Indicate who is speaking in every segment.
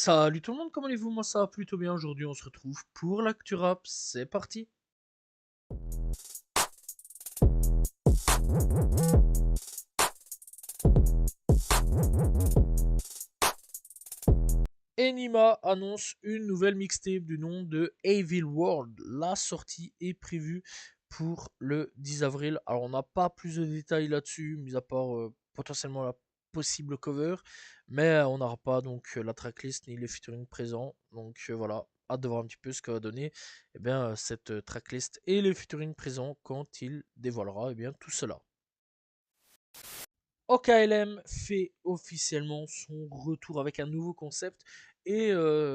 Speaker 1: Salut tout le monde, comment allez-vous? Moi ça va plutôt bien. Aujourd'hui on se retrouve pour l'actu rap, c'est parti. Enima annonce une nouvelle mixtape du nom de Evil World. La sortie est prévue pour le 10 avril. Alors on n'a pas plus de détails là-dessus, mis à part potentiellement la possible cover, mais on n'aura pas donc la tracklist ni les featuring présents. Donc voilà, hâte de voir un petit peu ce que va donner cette tracklist et les featuring présents quand il dévoilera tout cela. OKLM fait officiellement son retour avec un nouveau concept et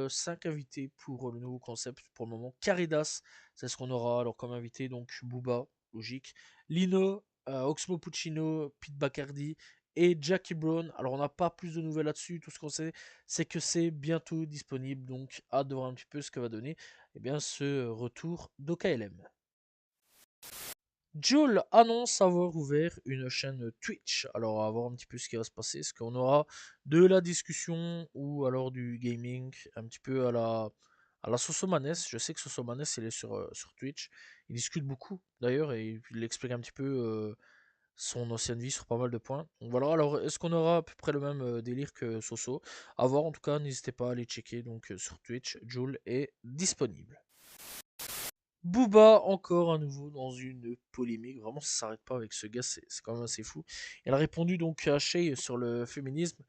Speaker 1: 5 invités pour le nouveau concept. Pour le moment, Caridas, c'est ce qu'on aura alors comme invité, donc Booba, logique, Lino, Oxmo Puccino, Pete Bacardi et Jackie Brown. Alors on n'a pas plus de nouvelles là-dessus, tout ce qu'on sait c'est que c'est bientôt disponible, donc hâte de voir un petit peu ce que va donner ce retour d'OKLM. Joel annonce avoir ouvert une chaîne Twitch. Alors, on va voir un petit peu ce qui va se passer. Est-ce qu'on aura de la discussion ou alors du gaming un petit peu à la Sosomanes? Je sais que Sosomanes, il est sur Twitch. Il discute beaucoup d'ailleurs et il explique un petit peu son ancienne vie sur pas mal de points. Donc voilà, alors est-ce qu'on aura à peu près le même délire que Soso? À voir, en tout cas, n'hésitez pas à aller checker donc sur Twitch. Joel est disponible. Booba, encore à nouveau dans une polémique. Vraiment, ça s'arrête pas avec ce gars, c'est quand même assez fou. Il a répondu donc à Shay sur le féminisme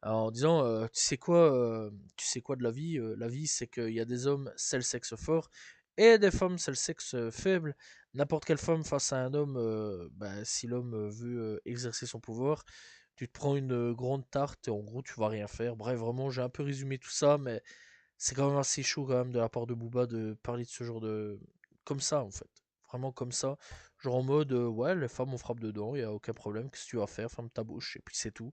Speaker 1: en disant tu sais quoi de la vie? La vie, c'est qu'il y a des hommes, c'est le sexe fort, et des femmes, c'est le sexe faible. N'importe quelle femme face à un homme, si l'homme veut exercer son pouvoir, tu te prends une grande tarte et en gros, tu vas rien faire. Bref, vraiment, j'ai un peu résumé tout ça, mais c'est quand même assez chaud quand même de la part de Booba de parler de ce genre de comme ça en fait. Vraiment comme ça. Genre en mode ouais, les femmes on frappe dedans, y a aucun problème, qu'est-ce que tu vas faire, ferme ta bouche et puis c'est tout.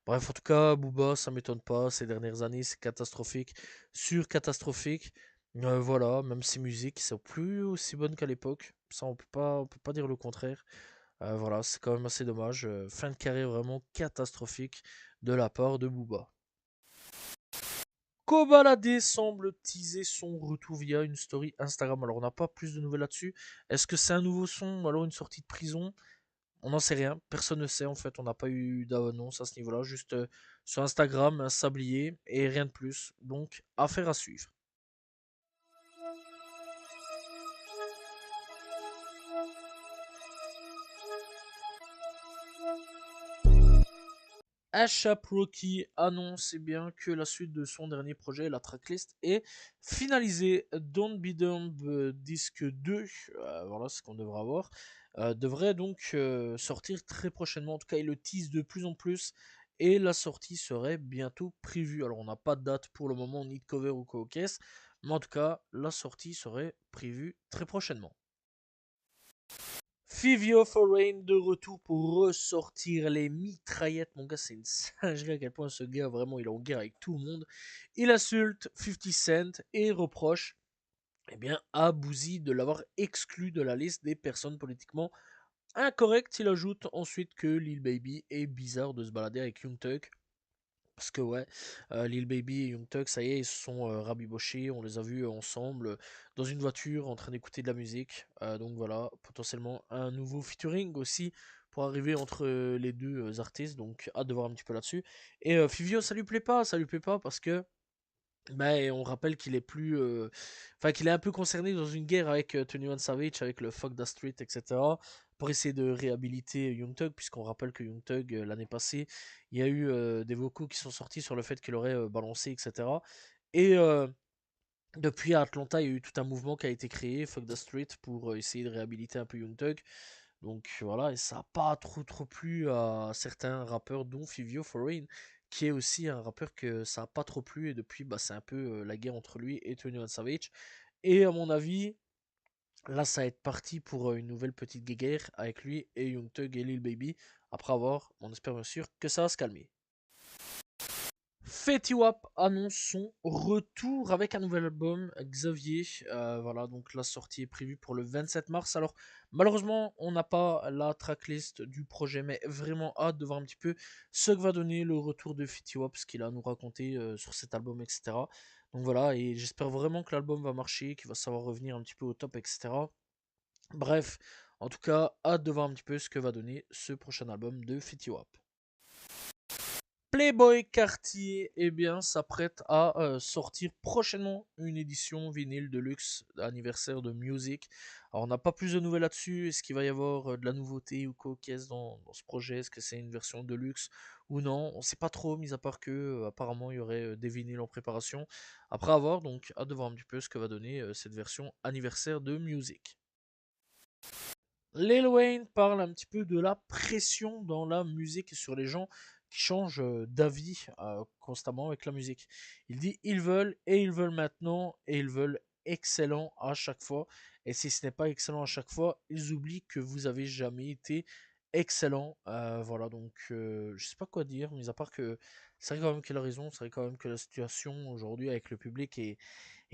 Speaker 1: Bref, en tout cas, Booba, ça m'étonne pas, ces dernières années, c'est catastrophique, sur catastrophique. Voilà, même ses musiques sont plus aussi bonnes qu'à l'époque. Ça, on peut pas dire le contraire. Voilà, c'est quand même assez dommage. Fin de carrière vraiment catastrophique de la part de Booba. Kobalade semble teaser son retour via une story Instagram. Alors, on n'a pas plus de nouvelles là-dessus. Est-ce que c'est un nouveau son ou alors une sortie de prison? On n'en sait rien. Personne ne sait en fait. On n'a pas eu d'annonce à ce niveau-là. Juste sur Instagram, un sablier et rien de plus. Donc, affaire à suivre. A$AP Rocky annonce bien que la suite de son dernier projet, la tracklist, est finalisée. Don't Be Dumb Disque 2, voilà ce qu'on devra avoir, devrait donc sortir très prochainement. En tout cas, il le tease de plus en plus et la sortie serait bientôt prévue. Alors, on n'a pas de date pour le moment, ni de cover ou quoi caisse, mais en tout cas, la sortie serait prévue très prochainement. Fivio Foreign de retour pour ressortir les mitraillettes. Mon gars, c'est une singerie à quel point ce gars, vraiment, il est en guerre avec tout le monde. Il insulte 50 Cent et reproche à Boozy de l'avoir exclu de la liste des personnes politiquement incorrectes. Il ajoute ensuite que Lil Baby est bizarre de se balader avec Young Thug. Parce que ouais, Lil Baby et Young Thug, ça y est, ils se sont rabibochés. On les a vus ensemble dans une voiture en train d'écouter de la musique. Donc voilà, potentiellement un nouveau featuring aussi pour arriver entre les deux artistes. Donc hâte de voir un petit peu là-dessus. Et Fivio, ça lui plaît pas parce que on rappelle qu'il est plus, enfin qu'il est un peu concerné dans une guerre avec 21 Savage, avec le Fuck the Street, etc. Pour essayer de réhabiliter Young Thug, puisqu'on rappelle que Young Thug l'année passée, il y a eu des vocaux qui sont sortis sur le fait qu'il aurait balancé, etc. Et depuis à Atlanta, il y a eu tout un mouvement qui a été créé, Fuck the Street, pour essayer de réhabiliter un peu Young Thug. Donc voilà, et ça n'a pas trop plu à certains rappeurs, dont Fivio Foreign, qui est aussi un rappeur que ça n'a pas trop plu, et depuis, c'est un peu la guerre entre lui et 21 Savage. Et à mon avis, là, ça va être parti pour une nouvelle petite guerre avec lui et Young Thug et Lil Baby, après avoir, on espère bien sûr, que ça va se calmer. Fetty Wap annonce son retour avec un nouvel album, Xavier. Voilà, donc la sortie est prévue pour le 27 mars. Alors, malheureusement, on n'a pas la tracklist du projet, mais vraiment hâte de voir un petit peu ce que va donner le retour de Fetty Wap, ce qu'il a à nous raconter sur cet album, etc. Donc voilà, et j'espère vraiment que l'album va marcher, qu'il va savoir revenir un petit peu au top, etc. Bref, en tout cas, hâte de voir un petit peu ce que va donner ce prochain album de Fetty Wap. Playboy Cartier eh bien, s'apprête à sortir prochainement une édition vinyle de luxe anniversaire de Music. Alors, on n'a pas plus de nouvelles là-dessus. Est-ce qu'il va y avoir de la nouveauté ou quoi qu'est-ce dans ce projet? Est-ce que c'est une version de luxe ou non? On ne sait pas trop, mis à part que apparemment il y aurait des vinyles en préparation. Après avoir, donc hâte de voir un petit peu ce que va donner cette version anniversaire de Music. Lil Wayne parle un petit peu de la pression dans la musique et sur les gens qui changent d'avis constamment avec la musique. Il dit ils veulent et ils veulent maintenant et ils veulent excellent à chaque fois. Et si ce n'est pas excellent à chaque fois, ils oublient que vous avez jamais été excellent. Voilà, donc je sais pas quoi dire, mis à part que c'est vrai quand même qu'il a raison, c'est vrai quand même que la situation aujourd'hui avec le public est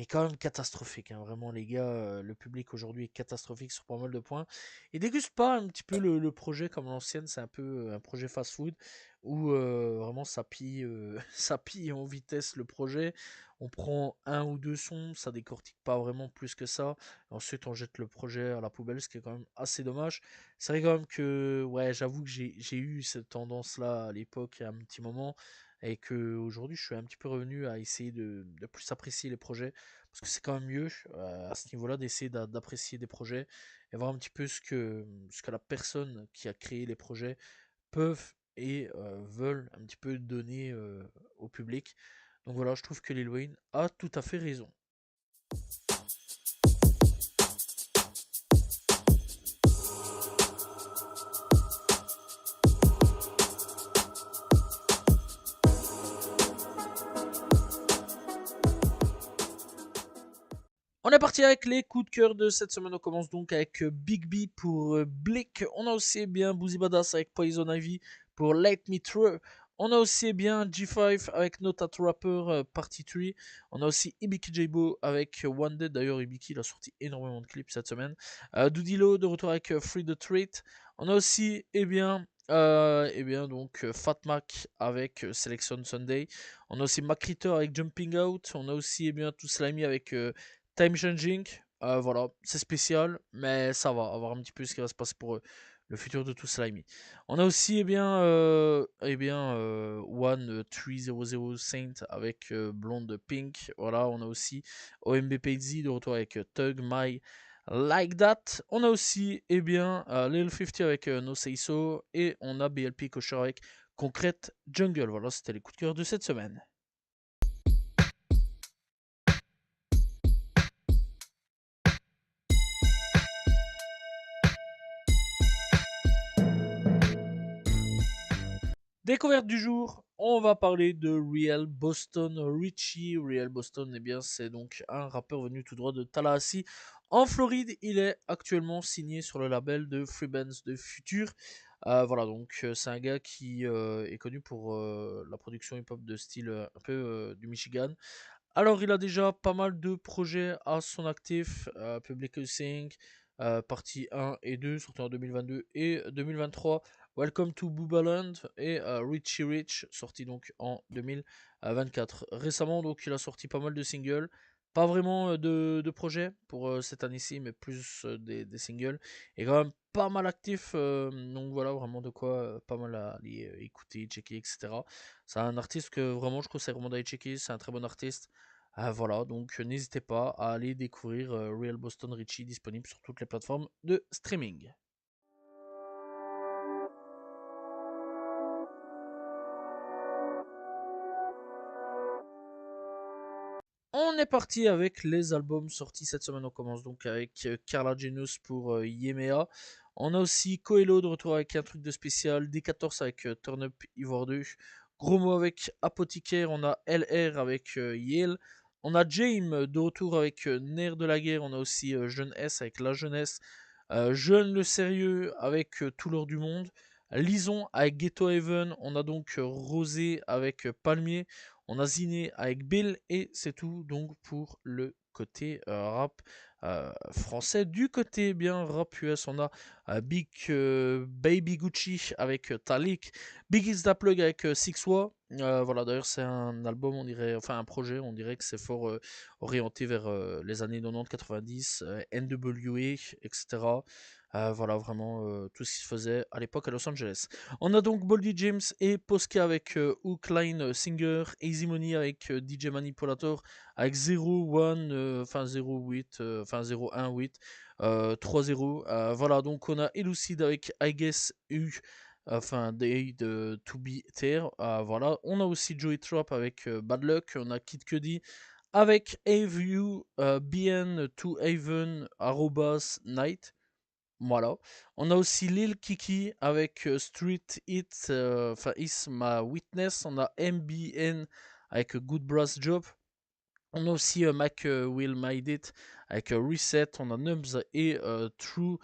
Speaker 1: quand même catastrophique, hein. Vraiment, les gars, le public aujourd'hui est catastrophique sur pas mal de points. Ils dégustent pas un petit peu le projet comme l'ancienne, c'est un peu un projet fast-food où vraiment ça pille, ça pille en vitesse le projet. On prend un ou deux sons, ça décortique pas vraiment plus que ça. Ensuite, on jette le projet à la poubelle, ce qui est quand même assez dommage. C'est vrai quand même que, ouais, j'avoue que j'ai eu cette tendance-là à l'époque, il y a un petit moment, et que aujourd'hui, je suis un petit peu revenu à essayer de plus apprécier les projets parce que c'est quand même mieux à ce niveau-là d'essayer d'apprécier des projets et voir un petit peu ce que la personne qui a créé les projets peuvent et veulent un petit peu donner au public. Donc voilà, je trouve que Lil Wayne a tout à fait raison. On est parti avec les coups de cœur de cette semaine. On commence donc avec Big B pour Blick. On a aussi bien Boozy Badass avec Poison Ivy pour Let Me Through. On a aussi bien G5 avec Not That Rapper Party 3. On a aussi Ibiki Jabo avec One Dead. D'ailleurs, Ibiki il a sorti énormément de clips cette semaine. Doodilo de retour avec Free the Treat. On a aussi, donc Fat Mac avec Selection Sunday. On a aussi Macritter avec Jumping Out. On a aussi, Tout Slimy avec Time Changing, voilà, c'est spécial, mais ça va, avoir un petit peu ce qui va se passer pour le futur de tout Slimy. On a aussi, One 300 Saint avec Blonde Pink, voilà, on a aussi OMB Payzy de retour avec Tug My Like That. On a aussi, Lil 50 avec No Say So, et on a BLP Kosher avec Concrete Jungle. Voilà, c'était les coups de cœur de cette semaine. Découverte du jour, on va parler de Real Boston Richie. Real Boston, c'est donc un rappeur venu tout droit de Tallahassee en Floride. Il est actuellement signé sur le label de Freebands de Future. Voilà, donc c'est un gars qui est connu pour la production hip-hop de style un peu du Michigan. Alors, il a déjà pas mal de projets à son actif. Public Housing, partie 1 et 2, sorti en 2022 et 2023. Welcome to Boobaland et Richie Rich, sorti donc en 2024. Récemment, donc, il a sorti pas mal de singles. Pas vraiment de projets pour cette année-ci, mais plus des singles. Et quand même pas mal actif. Donc voilà, vraiment de quoi pas mal à aller écouter, checker, etc. C'est un artiste que vraiment je conseille vraiment d'aller checker. C'est un très bon artiste. Voilà, donc n'hésitez pas à aller découvrir Real Boston Richie, disponible sur toutes les plateformes de streaming. On est parti avec les albums sortis cette semaine. On commence donc avec Carla Genius pour Yemea. On a aussi Coelho de retour avec un truc de spécial. D14 avec Turn Up Ivor 2. Gros mot avec Apothicaire. On a LR avec Yale. On a James de retour avec Nerf de la guerre. On a aussi Jeune S avec La Jeunesse. Jeune le sérieux avec Tout l'or du monde. Lison avec Ghetto Heaven. On a donc Rosé avec Palmier. On a Ziné avec Bill et c'est tout donc pour le côté rap français. Du côté bien rap US, on a Big Baby Gucci avec Talik, Big Is Da Plug avec Sixwa. Voilà, d'ailleurs c'est un album, on dirait, enfin un projet, on dirait que c'est fort orienté vers les années 90-90, NWA, etc. Voilà, vraiment tout ce qui se faisait à l'époque à Los Angeles. On a donc Boldy James et Posca avec Hook Line Singer, Easy Money avec DJ Manipulator, avec 0-1, enfin 0-8, enfin 0-1-8, 3-0. Voilà, donc on a Elucid avec I Guess U, enfin Day de To Be There. Voilà, on a aussi Joey Trap avec Bad Luck, on a Kid Cudi avec Have You Been to Haven, arrobas Night. Voilà. On a aussi Lil Kiki avec Street Hit, enfin Is My Witness. On a MBN avec Good Brass Job. On a aussi Mac Will Made It avec Reset. On a Nubs et True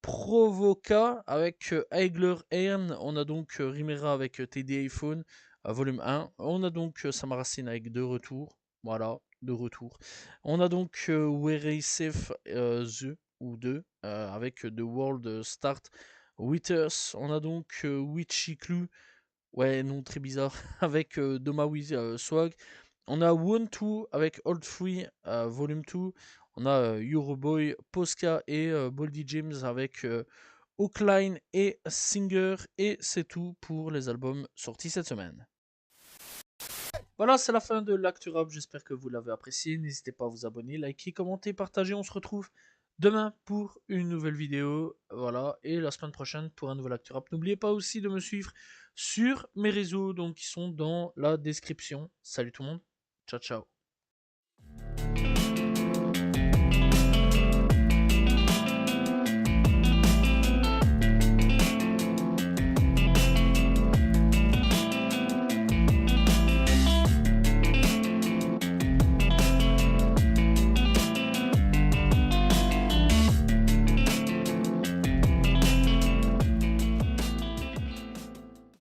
Speaker 1: Provoca avec Eigler Earn. On a donc Rimera avec TD iPhone, volume 1. On a donc Samaracine avec deux retours. Voilà, deux retours. On a donc Very Safe The ou 2 avec The World Start Withers. On a donc Witchy Clue. Ouais, nom très bizarre. Avec Domawi Swag. On a One 2 avec Old Free Volume 2. On a Euroboy, Posca et Boldy James avec Hookline et Singer. Et c'est tout pour les albums sortis cette semaine. Voilà, c'est la fin de l'Actu Rap. J'espère que vous l'avez apprécié. N'hésitez pas à vous abonner, liker, commenter, partager. On se retrouve demain pour une nouvelle vidéo. Voilà, et la semaine prochaine pour un nouvel Actu Rap. N'oubliez pas aussi de me suivre sur mes réseaux, donc qui sont dans la description. Salut tout le monde. Ciao, ciao.